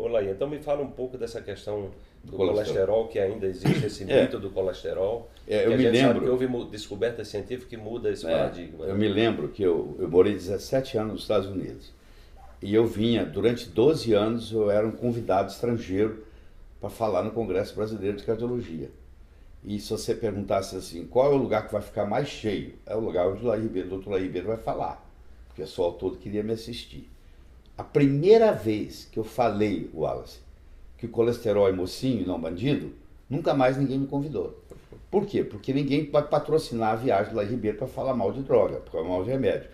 Laí, então me fala um pouco dessa questão do colesterol, que ainda existe esse mito do colesterol. Eu me lembro sabe que houve descoberta científica que muda esse paradigma. Eu me lembro que eu morei 17 anos nos Estados Unidos. E eu vinha, durante 12 anos, eu era um convidado estrangeiro para falar no Congresso Brasileiro de Cardiologia. E se você perguntasse assim, qual é o lugar que vai ficar mais cheio? É o lugar onde o Dr. Laí Ribeiro vai falar, porque o pessoal todo queria me assistir. A primeira vez que eu falei, Wallace, que o colesterol é mocinho e não bandido, nunca mais ninguém me convidou. Por quê? Porque ninguém pode patrocinar a viagem do Laí Ribeiro para falar mal de droga, para falar mal de remédio.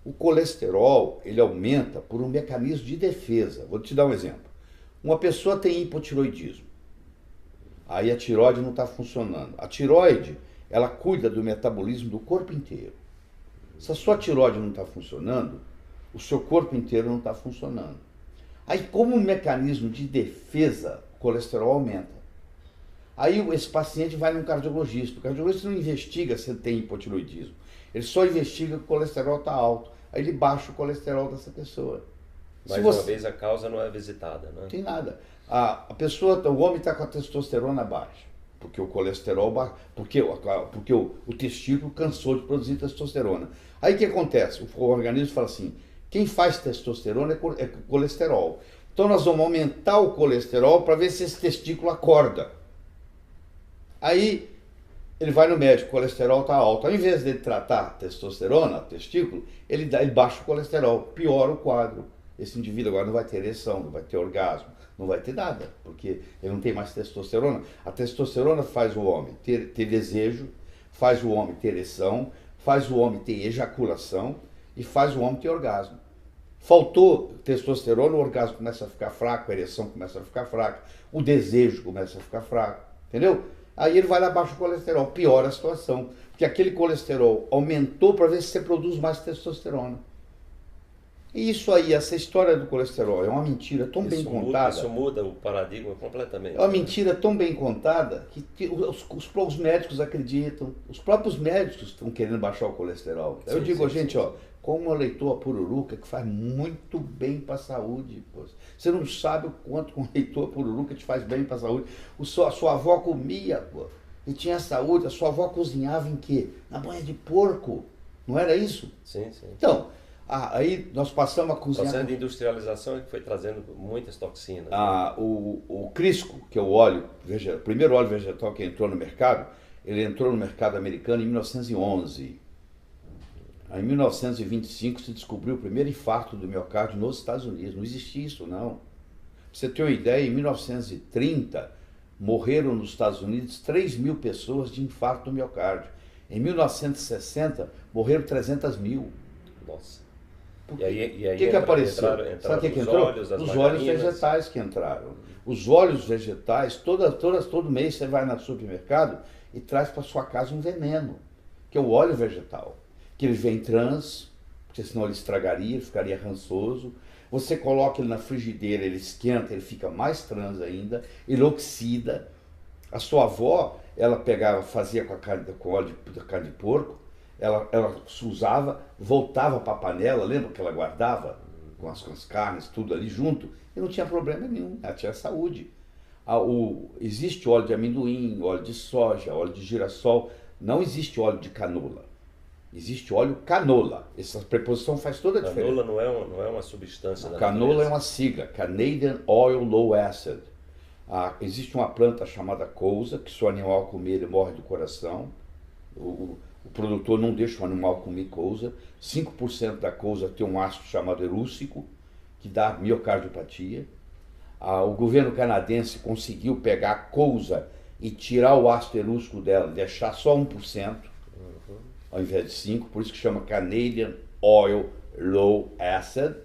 O colesterol, ele aumenta por um mecanismo de defesa. Vou te dar um exemplo. Uma pessoa tem hipotiroidismo. Aí a tireoide não está funcionando. A tireoide, ela cuida do metabolismo do corpo inteiro. Se a sua tireoide não está funcionando, o seu corpo inteiro não está funcionando. Aí, como um mecanismo de defesa, o colesterol aumenta. Aí esse paciente vai num cardiologista. O cardiologista não investiga se ele tem hipotiroidismo. Ele só investiga que o colesterol está alto. Aí ele baixa o colesterol dessa pessoa. Mais uma vez a causa não é visitada, né? Não tem nada. A pessoa, o homem está com a testosterona baixa, porque o colesterol baixa, porque o testículo cansou de produzir testosterona. Aí o que acontece? O organismo fala assim, quem faz testosterona é colesterol. Então nós vamos aumentar o colesterol para ver se esse testículo acorda. Aí ele vai no médico, o colesterol está alto. Ao invés de ele tratar a testosterona, o testículo, ele baixa o colesterol, piora o quadro. Esse indivíduo agora não vai ter ereção, não vai ter orgasmo, não vai ter nada, porque ele não tem mais testosterona. A testosterona faz o homem ter desejo, faz o homem ter ereção, faz o homem ter ejaculação e faz o homem ter orgasmo. Faltou testosterona, o orgasmo começa a ficar fraco, a ereção começa a ficar fraca, o desejo começa a ficar fraco, entendeu? Aí ele vai lá abaixo o colesterol, piora a situação, porque aquele colesterol aumentou para ver se você produz mais testosterona. E isso aí, essa história do colesterol é uma mentira tão bem contada. Isso muda o paradigma completamente. É uma mentira tão bem contada que os médicos acreditam, os próprios médicos estão querendo baixar o colesterol. Eu digo, gente, ó, como uma leitoa pururuca que faz muito bem para a saúde. Pô. Você não sabe o quanto uma leitoa pururuca te faz bem para a saúde. A sua avó comia, pô, e tinha saúde. A sua avó cozinhava em quê? Na banha de porco. Não era isso? Sim, sim. Então, aí nós passamos a cozinhar... O processo de industrialização que foi trazendo muitas toxinas. O Crisco, que é o óleo, o primeiro óleo vegetal que entrou no mercado, ele entrou no mercado americano em 1911. Em 1925 se descobriu o primeiro infarto do miocárdio nos Estados Unidos. Não existia isso, não. Pra você ter uma ideia, em 1930 morreram nos Estados Unidos 3.000 pessoas de infarto do miocárdio. Em 1960 morreram 300.000. Nossa. E aí o que apareceu? Sabe o que entrou? Os óleos vegetais que entraram. Os óleos vegetais, todo mês você vai no supermercado e traz para sua casa um veneno, que é o óleo vegetal. Que ele vem trans, porque senão ele estragaria, ele ficaria rançoso. Você coloca ele na frigideira, ele esquenta, ele fica mais trans ainda, ele oxida. A sua avó, ela pegava, fazia com óleo de carne de porco, ela usava, voltava para a panela, lembra que ela guardava com as carnes, tudo ali junto, e não tinha problema nenhum, ela tinha saúde. Existe óleo de amendoim, óleo de soja, óleo de girassol, não existe óleo de canola. Existe óleo canola. Essa preposição faz toda a diferença. Canola não é uma substância da canola natureza. É uma sigla, Canadian Oil Low Acid. Existe uma planta chamada cousa, que se o animal comer ele morre do coração. O produtor não deixa o animal comer cousa. 5% da cousa tem um ácido chamado erúcico, que dá miocardiopatia. O governo canadense conseguiu pegar a cousa e tirar o ácido erúcico dela, deixar só 1%, ao invés de 5%, por isso que chama Canadian Oil Low Acid.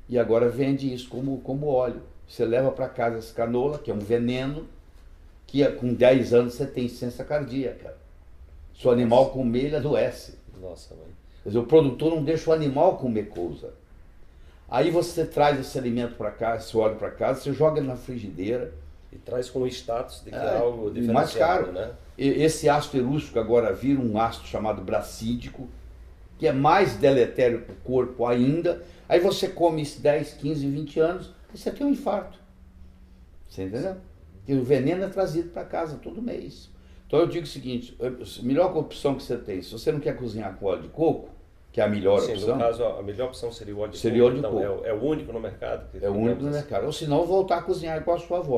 E agora vende isso como óleo. Você leva para casa essa canola, que é um veneno, que com 10 anos você tem insuficiência cardíaca. Se o animal comer, ele adoece. Nossa, mãe. Quer dizer, o produtor não deixa o animal comer cousa. Aí você traz esse alimento para casa, esse óleo para casa, você joga ele na frigideira. E traz com o status de que é algo diferenciado, mais caro, né? Esse ácido erústico agora vira um ácido chamado bracídico, que é mais deletério para o corpo ainda. Aí você come isso 10, 15, 20 anos, Aí você tem um infarto. Você entendeu? E o veneno é trazido para casa todo mês. Então eu digo o seguinte, a melhor opção que você tem, se você não quer cozinhar com óleo de coco, que é a melhor opção. No caso, a melhor opção seria o óleo de coco. Seria óleo de então, coco. É o único no mercado. É o único no mercado. Ou se não, voltar a cozinhar com a sua avó.